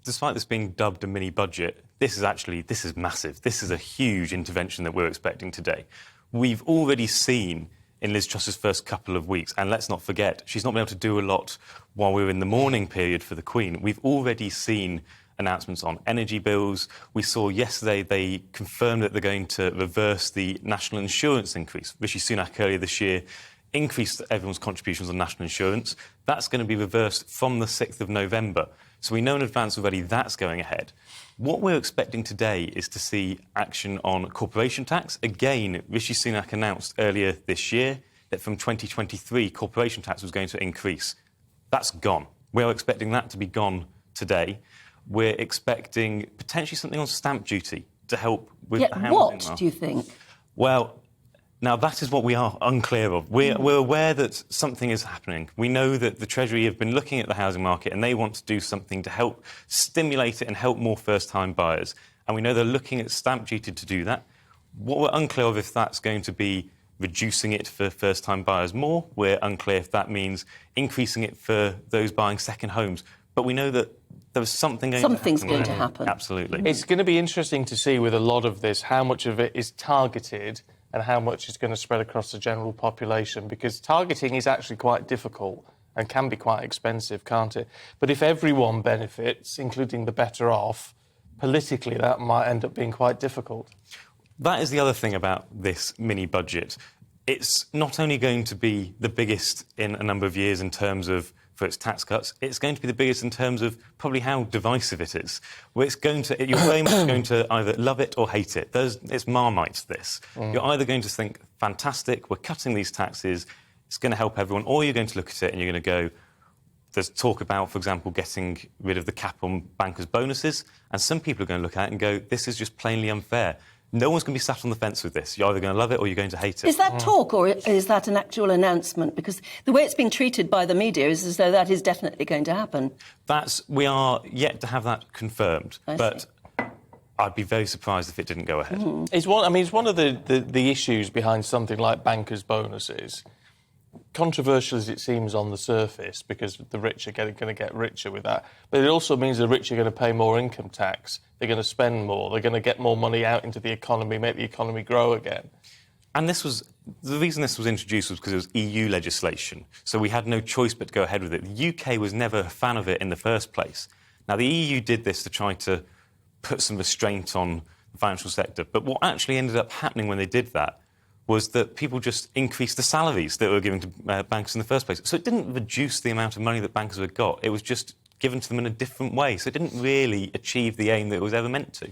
despite this being dubbed a mini-budget, this is massive. This is a huge intervention that we're expecting today. We've already seen in Liz Truss's first couple of weeks, and let's not forget, she's not been able to do a lot while we were in the mourning period for the Queen. We've already seen announcements on energy bills. We saw yesterday they confirmed that they're going to reverse the national insurance increase. Rishi Sunak earlier this year increased everyone's contributions on national insurance. That's going to be reversed from the 6th of November. So we know in advance already that's going ahead. What we're expecting today is to see action on corporation tax. Again, Rishi Sunak announced earlier this year that from 2023, corporation tax was going to increase. That's gone. We're expecting that to be gone today. We're expecting potentially something on stamp duty to help with the housing market. What do you think? Well, now that is what we are unclear of. We're aware that something is happening. We know that the Treasury have been looking at the housing market and they want to do something to help stimulate it and help more first-time buyers. And we know they're looking at stamp duty to do that. What we're unclear of if that's going to be reducing it for first-time buyers more. We're unclear if that means increasing it for those buying second homes. But we know that there's something's going to happen. Absolutely. It's going to be interesting to see with a lot of this how much of it is targeted and how much is going to spread across the general population, because targeting is actually quite difficult and can be quite expensive, can't it? But if everyone benefits, including the better off, politically that might end up being quite difficult. That is the other thing about this mini-budget. It's not only going to be the biggest in a number of years in terms of for its tax cuts, it's going to be the biggest in terms of probably how divisive it is. You're very much going to either love it or hate it. It's Marmite, this. You're either going to think, fantastic, we're cutting these taxes, it's going to help everyone, or you're going to look at it and you're going to go, there's talk about, for example, getting rid of the cap on bankers' bonuses, and some people are going to look at it and go, this is just plainly unfair. No one's going to be sat on the fence with this. You're either going to love it or you're going to hate it. Is that talk or is that an actual announcement? Because the way it's being treated by the media is as though that is definitely going to happen. We are yet to have that confirmed. But I'd be very surprised if it didn't go ahead. It's one of the issues behind something like bankers' bonuses. Controversial as it seems on the surface, because the rich are going to get richer with that, but it also means the rich are going to pay more income tax, they're going to spend more, they're going to get more money out into the economy, make the economy grow again. And the reason this was introduced was because it was EU legislation, so we had no choice but to go ahead with it. The UK was never a fan of it in the first place. Now, the EU did this to try to put some restraint on the financial sector, but what actually ended up happening when they did that was that people just increased the salaries that were given to bankers in the first place. So it didn't reduce the amount of money that bankers had got. It was just given to them in a different way. So it didn't really achieve the aim that it was ever meant to.